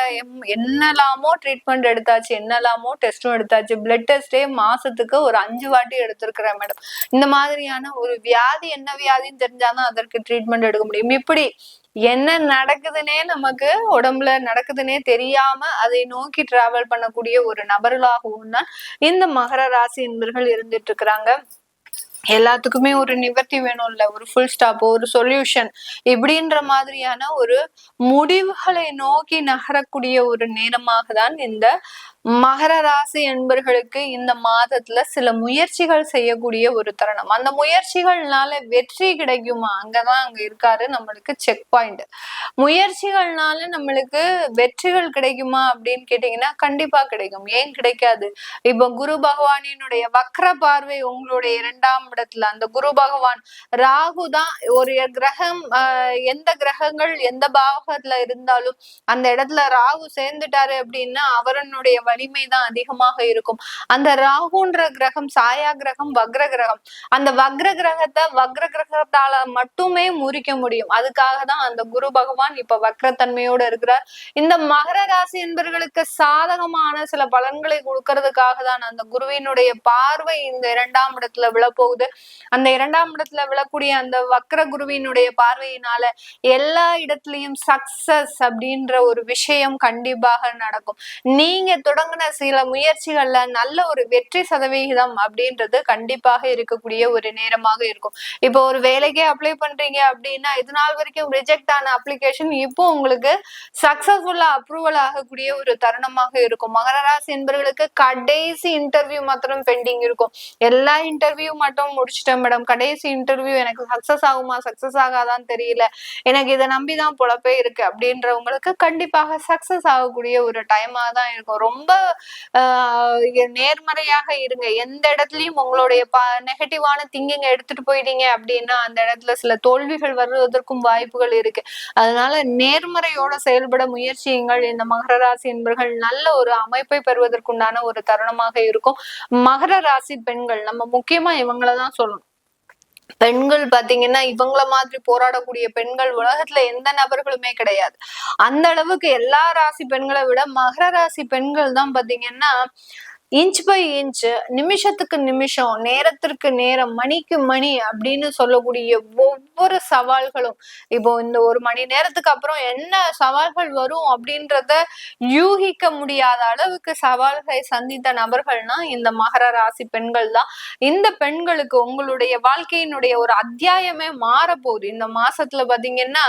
Speaker 3: என்னெல்லாமோ ட்ரீட்மெண்ட் எடுத்தாச்சு, என்னெல்லாமோ டெஸ்டும் எடுத்தாச்சு. பிளட் டெஸ்டே மாசத்துக்கு ஒரு 5 வாட்டி எடுத்திருக்கிறேன் மேடம். இந்த மாதிரியான ஒரு வியாதி என்ன வியாதின்னு தெரிஞ்சாதான் அதற்கு ட்ரீட்மெண்ட் எடுக்க முடியும். இப்படி என்ன நடக்குதுன்னே நமக்கு உடம்புல நடக்குதுன்னே தெரியாம அதை நோக்கி டிராவல் பண்ணக்கூடிய ஒரு நபர்களாகவும் தான் இந்த மகர ராசி என்பர்கள் இருந்துட்டு இருக்கிறாங்க. எல்லாத்துக்குமே ஒரு நிவர்த்தி வேணும் இல்ல, ஒரு ஃபுல் ஸ்டாப், ஒரு சொல்யூஷன், இப்படின்ற மாதிரியான ஒரு முடிவுகளை நோக்கி நகரக்கூடிய ஒரு நேரமாக தான் இந்த மகர ராசி என்பர்களுக்கு இந்த மாதத்துல சில முயற்சிகள் செய்யக்கூடிய ஒரு தருணம். அந்த முயற்சிகள்னால வெற்றி கிடைக்குமா? அங்கதான் அங்க இருக்காரு நம்மளுக்கு செக் பாயிண்ட். முயற்சிகள்னால நம்மளுக்கு வெற்றிகள் கிடைக்குமா அப்படின்னு கேட்டீங்கன்னா கண்டிப்பா கிடைக்கும். ஏன் கிடைக்காது? இப்ப குரு பகவானினுடைய வக்ர பார்வை உங்களுடைய 2ஆம் இடத்துல, அந்த குரு பகவான், ராகு தான் ஒரு கிரகம். எந்த கிரகங்கள் எந்த பாவகத்துல இருந்தாலும் அந்த இடத்துல ராகு சேர்ந்துட்டாரு அப்படின்னா அவரனுடைய வலிமைதான் அதிகமாக இருக்கும். அந்த ராகுன்ற கிரகம் சாயா கிரகம், வக்ர கிரகம். அந்த வக்ர கிரகத்தை வக்ர கிரகத்தால மட்டுமே முறிக்க முடியும். அதுக்காக தான் அந்த குரு பகவான் இப்ப வக்ரத்தன்மையோட இருக்கிறார். இந்த மகர ராசி என்பவர்களுக்கு சாதகமான சில பலன்களை கொடுக்கறதுக்காக தான் அந்த குருவினுடைய பார்வை இந்த 2ஆம் இடத்துல விழப்போகுது. அந்த 2ஆம் இடத்துல விழக்கூடிய அந்த வக்ர குருவினுடைய பார்வையினால எல்லா இடத்துலயும் சக்சஸ் அப்படின்ற ஒரு விஷயம் கண்டிப்பாக நடக்கும். நீங்க தொடங்கின சில முயற்சிகள்ல நல்ல ஒரு வெற்றி சதவிகிதம் அப்படின்றது கண்டிப்பாக இருக்கக்கூடிய ஒரு நேரமாக இருக்கும். இப்போ ஒரு வேலைக்கே அப்ளை பண்றீங்க அப்படின்னா இது நாள் வரைக்கும் ரிஜெக்ட் ஆன அப்ளிகேஷன் இப்போ உங்களுக்கு சக்சஸ்ஃபுல்லா அப்ரூவல் ஆகக்கூடிய ஒரு தருணமாக இருக்கும். மகர ராசி என்பவர்களுக்கு கடைசி இன்டர்வியூ மாத்திரம் பெண்டிங் இருக்கும். எல்லா இன்டர்வியூ மட்டும் முடிச்சிட்டேன் மேடம், கடைசி இன்டர்வியூ எனக்கு சக்சஸ் ஆகுமா சக்சஸ் ஆகாதான்னு தெரியல, எனக்கு இதை நம்பிதான் பொழப்பே இருக்கு அப்படின்றவங்களுக்கு கண்டிப்பாக சக்சஸ் ஆகக்கூடிய ஒரு டைமா தான் இருக்கும். ரொம்ப ரொம்ப நேர்மறையாக இருங்க. எந்த இடத்துலயும் உங்களுடைய நெகட்டிவான திங்கிங்க எடுத்துட்டு போயிட்டீங்க அப்படின்னா அந்த இடத்துல சில தோல்விகள் வருவதற்கும் வாய்ப்புகள் இருக்கு. அதனால நேர்மறையோட செயல்பட முயற்சியுங்கள். இந்த மகர ராசி என்பவர்கள் நல்ல ஒரு அமைப்பை பெறுவதற்குண்டான ஒரு தருணமாக இருக்கும். மகர ராசி பெண்கள் நம்ம முக்கியமா இவங்களதான் சொல்லணும். பெண்கள் பாத்தீங்கன்னா இவங்கள மாதிரி போராடக்கூடிய பெண்கள் உலகத்துல எந்த நபர்களுமே கிடையாது. அந்த அளவுக்கு எல்லா ராசி பெண்களை விட மகர ராசி பெண்கள் தான் பாத்தீங்கன்னா இன்ச் பை இன்ச், நிமிஷத்துக்கு நிமிஷம், நேரத்திற்கு நேரம், மணிக்கு மணி அப்படின்னு சொல்லக்கூடிய ஒவ்வொரு சவால்களும், இப்போ இந்த 1 மணி நேரத்துக்கு அப்புறம் என்ன சவால்கள் வரும் அப்படின்றத யூகிக்க முடியாத அளவுக்கு சவால்களை சந்தித்த நபர்கள்னா இந்த மகர ராசி பெண்கள் தான். இந்த பெண்களுக்கு உங்களுடைய வாழ்க்கையினுடைய ஒரு அத்தியாயமே மாறப்போகுது. இந்த மாசத்துல பாத்தீங்கன்னா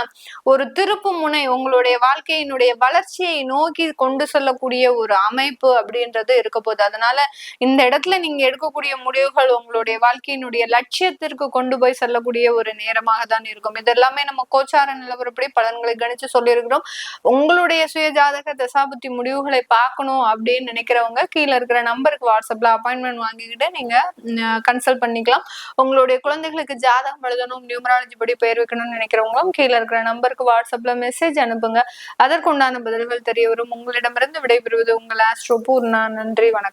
Speaker 3: ஒரு திருப்பு முனை உங்களுடைய வாழ்க்கையினுடைய வளர்ச்சியை நோக்கி கொண்டு செல்லக்கூடிய ஒரு அமைப்பு அப்படின்றது இருக்க போகுது. அதனால இந்த இடத்துல நீங்க எடுக்கக்கூடிய முடிவுகள் உங்களுடைய வாழ்க்கையினுடைய லட்சியத்திற்கு கொண்டு போய் செல்லக்கூடிய ஒரு நேரமாக தான் இருக்கும். இதெல்லாமே நம்ம கோச்சார நிலவரப்படி பலன்களை கணிச்சு சொல்லியிருக்கிறோம். உங்களுடைய சுய ஜாதக தசாபுத்தி முடிவுகளை பார்க்கணும் அப்படின்னு நினைக்கிறவங்க கீழே இருக்கிற நம்பருக்கு வாட்ஸ்அப்ல அப்பாயின்மெண்ட் வாங்கிக்கிட்டு நீங்க கன்சல்ட் பண்ணிக்கலாம். உங்களுடைய குழந்தைகளுக்கு ஜாதகம் எழுதணும், நியூமராலஜி படி பெயர் வைக்கணும்னு நினைக்கிறவங்களும் கீழே இருக்கிற நம்பருக்கு வாட்ஸ்அப்ல மெசேஜ் அனுப்புங்க. அதற்குண்டான பதில்கள் தெரிய வரும். உங்களிடமிருந்து விடைபெறுவது உங்கள் ஆஸ்ட்ரோ பூர்ணா. நன்றி, வணக்கம்.